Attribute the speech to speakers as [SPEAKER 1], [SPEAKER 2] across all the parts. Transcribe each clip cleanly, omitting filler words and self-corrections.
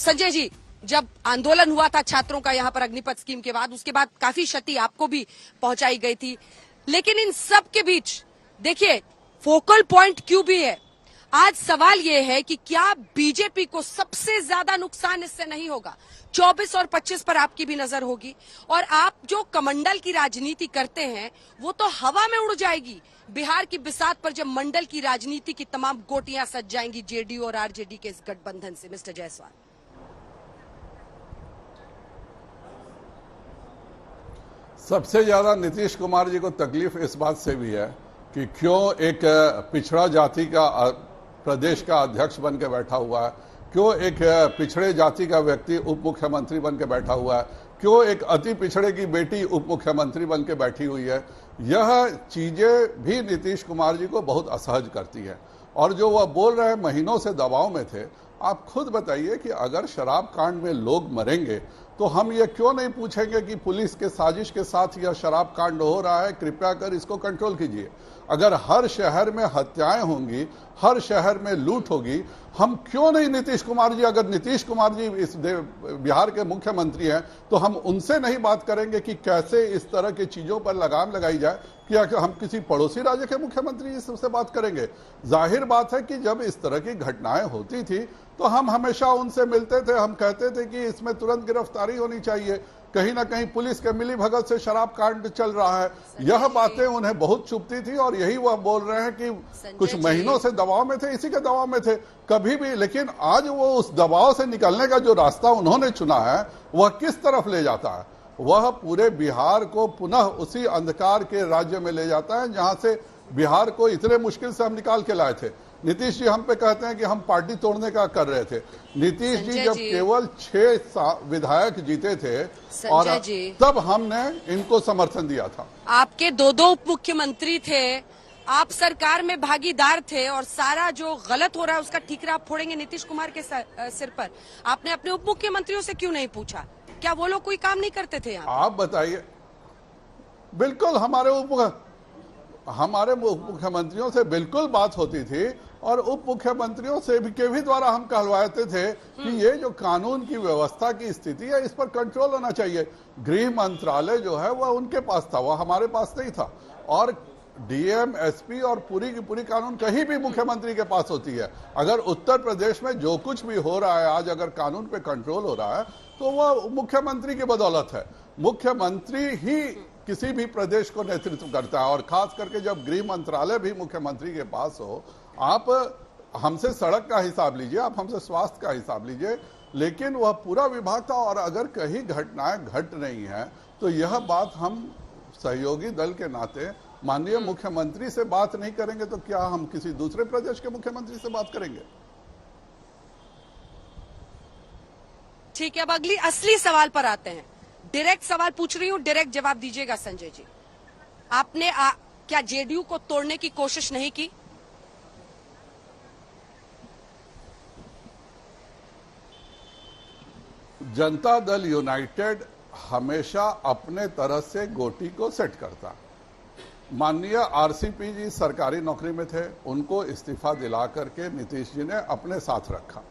[SPEAKER 1] संजय जी, जब आंदोलन हुआ था छात्रों का यहाँ पर अग्निपथ स्कीम के बाद, उसके बाद काफी क्षति आपको भी पहुंचाई गई थी, लेकिन इन सब के बीच देखिए फोकल पॉइंट क्यों भी है। आज सवाल ये है कि क्या बीजेपी को सबसे ज्यादा नुकसान इससे नहीं होगा? 24 और 25 पर आपकी भी नजर होगी और आप जो कमंडल की राजनीति करते हैं वो तो हवा में उड़ जाएगी। बिहार की बिसात पर जब मंडल की राजनीति की तमाम गोटियां सज जाएंगी जेडीयू और आरजेडी के इस गठबंधन से। मिस्टर जायसवाल,
[SPEAKER 2] सबसे ज्यादा नीतीश कुमार जी को तकलीफ इस बात से भी है कि क्यों एक पिछड़ा जाति का प्रदेश का अध्यक्ष बन के बैठा हुआ है, क्यों एक पिछड़े जाति का व्यक्ति उप मुख्यमंत्री बन के बैठा हुआ है, क्यों एक अति पिछड़े की बेटी उप मुख्यमंत्री बन के बैठी हुई है। यह चीजें भी नीतीश कुमार जी को बहुत असहज करती है। और जो वह बोल रहे हैं महीनों से दबाव में थे, आप खुद बताइए कि अगर शराब कांड में लोग मरेंगे तो हम ये क्यों नहीं पूछेंगे कि पुलिस के साजिश के साथ यह शराब कांड हो रहा है, कृपया कर इसको कंट्रोल कीजिए। अगर हर शहर में हत्याएं होंगी, हर शहर में लूट होगी, हम क्यों नहीं नीतीश कुमार जी, अगर नीतीश कुमार जी इस बिहार के मुख्यमंत्री हैं तो हम उनसे नहीं बात करेंगे कि कैसे इस तरह की चीजों पर लगाम लगाई जाए? क्या हम किसी पड़ोसी राज्य के मुख्यमंत्री जी से बात करेंगे? जाहिर बात है कि जब इस तरह की घटनाएं होती थी तो हम हमेशा उनसे मिलते थे, हम कहते थे कि इसमें तुरंत गिरफ्तारी होनी चाहिए, कहीं ना कहीं पुलिस के मिली भगत से शराब कांड चल रहा है। यह बातें उन्हें बहुत चुभती थी और यही वह बोल रहे हैं कि कुछ महीनों से दबाव में थे, इसी के दबाव में थे कभी भी। लेकिन आज वो उस दबाव से निकलने का जो रास्ता उन्होंने चुना है वह किस तरफ ले जाता है? वह पूरे बिहार को पुनः उसी अंधकार के राज्य में ले जाता है जहां से बिहार को इतने मुश्किल से हम निकाल के लाए थे। नीतीश जी हम पे कहते हैं कि हम पार्टी तोड़ने का कर रहे थे। नीतीश जी जब केवल 6 विधायक जीते थे और तब हमने इनको समर्थन दिया था।
[SPEAKER 1] आपके 2 उप मुख्यमंत्री थे, आप सरकार में भागीदार थे और सारा जो गलत हो रहा है उसका ठीकरा आप फोड़ेंगे नीतीश कुमार के सिर पर। आपने अपने उप मुख्यमंत्रियों से क्यों नहीं पूछा? क्या वो लोग कोई काम नहीं करते थे यहाँ?
[SPEAKER 2] आप बताइए। बिल्कुल हमारे मुख्यमंत्रियों से बिल्कुल बात होती थी और उप मुख्यमंत्रियों से भी द्वारा हम कहलवाते थे कि ये जो कानून की व्यवस्था की स्थिति है इस पर कंट्रोल होना चाहिए। गृह मंत्रालय जो है वह उनके पास था, वह हमारे पास नहीं था। और डीएम, एसपी और पूरी की पूरी कानून कहीं भी मुख्यमंत्री के पास होती है। अगर उत्तर प्रदेश में जो कुछ भी हो रहा है आज, अगर कानून पे कंट्रोल हो रहा है तो वह मुख्यमंत्री की बदौलत है। मुख्यमंत्री ही किसी भी प्रदेश को नेतृत्व करता है और खास करके जब गृह मंत्रालय भी मुख्यमंत्री के पास हो। आप हमसे सड़क का हिसाब लीजिए, आप हमसे स्वास्थ्य का हिसाब लीजिए, लेकिन वह पूरा विभाग था। और अगर कहीं घटनाएं घट रही हैं तो यह बात हम सहयोगी दल के नाते माननीय मुख्यमंत्री से बात नहीं करेंगे तो क्या हम किसी दूसरे प्रदेश के मुख्यमंत्री से बात करेंगे?
[SPEAKER 1] ठीक है, अब अगली असली सवाल पर आते हैं। डायरेक्ट सवाल पूछ रही हूँ, डायरेक्ट जवाब दीजिएगा संजय जी। आपने क्या जेडीयू को तोड़ने की कोशिश नहीं की?
[SPEAKER 2] जनता दल यूनाइटेड हमेशा अपने तरह से गोटी को सेट करता। माननीय आरसीपी जी सरकारी नौकरी में थे, उनको इस्तीफा दिला करके नीतीश जी ने अपने साथ रखा।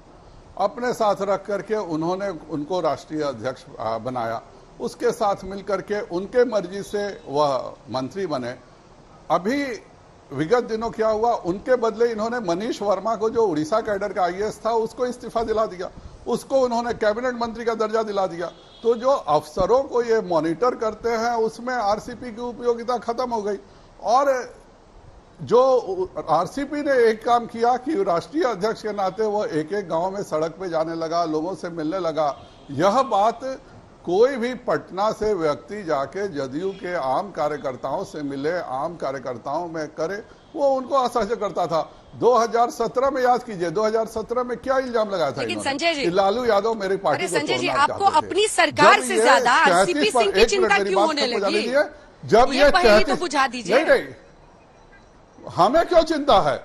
[SPEAKER 2] अपने साथ रख करके उन्होंने उनको राष्ट्रीय अध्यक्ष बनाया। उसके साथ मिलकर के उनके मर्जी से वह मंत्री बने। अभी विगत दिनों क्या हुआ, उनके बदले इन्होंने मनीष वर्मा को, जो उड़ीसा कैडर का आईएएस था, उसको इस्तीफा दिला दिया। उसको उन्होंने कैबिनेट मंत्री का दर्जा दिला दिया। तो जो अफसरों को ये मॉनिटर करते हैं उसमें आरसीपी की उपयोगिता खत्म हो गई। और जो आरसीपी ने एक काम किया कि राष्ट्रीय अध्यक्ष के नाते वो एक एक गांव में सड़क पे जाने लगा, लोगों से मिलने लगा। यह बात कोई भी पटना से व्यक्ति जाके जदयू के आम कार्यकर्ताओं से मिले, आम कार्यकर्ताओं में करे, वो उनको असहज करता था। 2017 में याद कीजिए, 2017 में क्या इल्जाम लगाया था?
[SPEAKER 1] लेकिन संजय जी,
[SPEAKER 2] लालू यादव मेरी पार्टी को
[SPEAKER 1] संजय जी, आपको अपनी सरकार से ज्यादा आरसीपी सिंह की चिंता क्यों होने लगी?
[SPEAKER 2] जब ये
[SPEAKER 1] तो बुझा दीजिए।
[SPEAKER 2] नहीं, हमें क्यों चिंता है?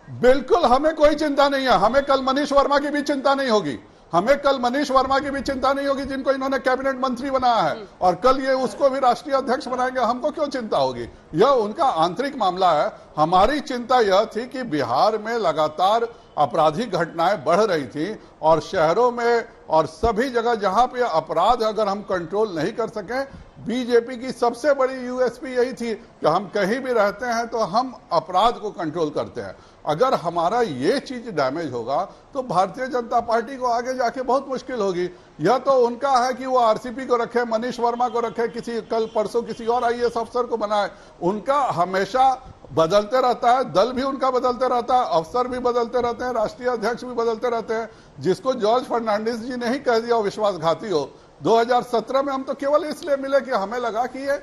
[SPEAKER 2] बिल्कुल हमें कोई चिंता नहीं है। हमें कल मनीष वर्मा की भी चिंता नहीं होगी। हमें कल मनीष वर्मा की भी चिंता नहीं होगी जिनको इन्होंने कैबिनेट मंत्री बनाया है, और कल ये उसको भी राष्ट्रीय अध्यक्ष बनाएंगे। हमको क्यों चिंता होगी? यह उनका आंतरिक मामला है। हमारी चिंता यह थी कि बिहार में लगातार आपराधिक घटनाएं बढ़ रही थी और शहरों में और सभी जगह जहां पे अपराध अगर हम कंट्रोल नहीं कर सके, बीजेपी की सबसे बड़ी यूएसपी यही थी कि हम कहीं भी रहते हैं तो हम अपराध को कंट्रोल करते हैं। अगर हमारा ये चीज डैमेज होगा तो भारतीय जनता पार्टी को आगे जाके बहुत मुश्किल होगी। यह तो उनका है कि वो आरसीपी को रखे, मनीष वर्मा को रखे, किसी कल परसों किसी और आईएएस अफसर को बनाए। उनका हमेशा बदलते रहता है, दल भी उनका बदलते रहता है, अफसर भी बदलते रहते हैं, राष्ट्रीय अध्यक्ष भी बदलते रहते हैं। जिसको जॉर्ज फर्नांडिस जी ने ही कह दिया विश्वासघाती हो 2017 में, हम तो केवल इसलिए मिले कि हमें लगा कि ये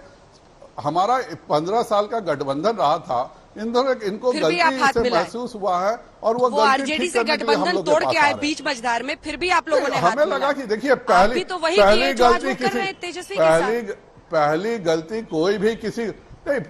[SPEAKER 2] हमारा 15 साल का गठबंधन रहा था, इनको गलती से महसूस हुआ है और वो गलती
[SPEAKER 1] आरजेडी से गठबंधन तोड़ के आए बीच मजदार में, फिर भी आप लोगों ने
[SPEAKER 2] हमें लगा कि देखिए पहली गलती कोई भी किसी नहीं,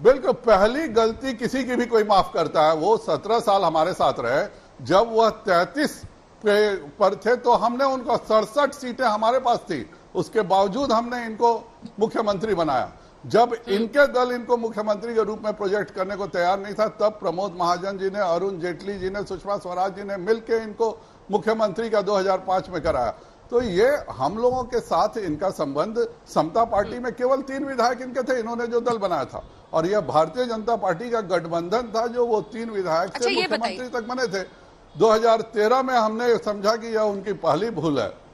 [SPEAKER 2] बिल्कुल पहली गलती किसी की भी कोई माफ करता है। वो 17 साल हमारे साथ रहे, जब वह 33 पर थे तो हमने उनको 67 सीटें हमारे पास थी, उसके बावजूद हमने इनको मुख्यमंत्री बनाया। जब इनके दल इनको मुख्यमंत्री के रूप में प्रोजेक्ट करने को तैयार नहीं था, तब प्रमोद महाजन जी ने, अरुण जेटली जी ने, सुषमा स्वराज जी ने मिलकर इनको मुख्यमंत्री का 2005 में कराया। तो ये हम लोगों के साथ इनका संबंध, समता पार्टी में केवल 3 विधायक इनके थे, इन्होंने जो दल बनाया था, और यह भारतीय जनता पार्टी का गठबंधन था जो वो 3 विधायक से मुख्यमंत्री तक बने थे। 2013 में हमने समझा कि यह उनकी पहली भूल है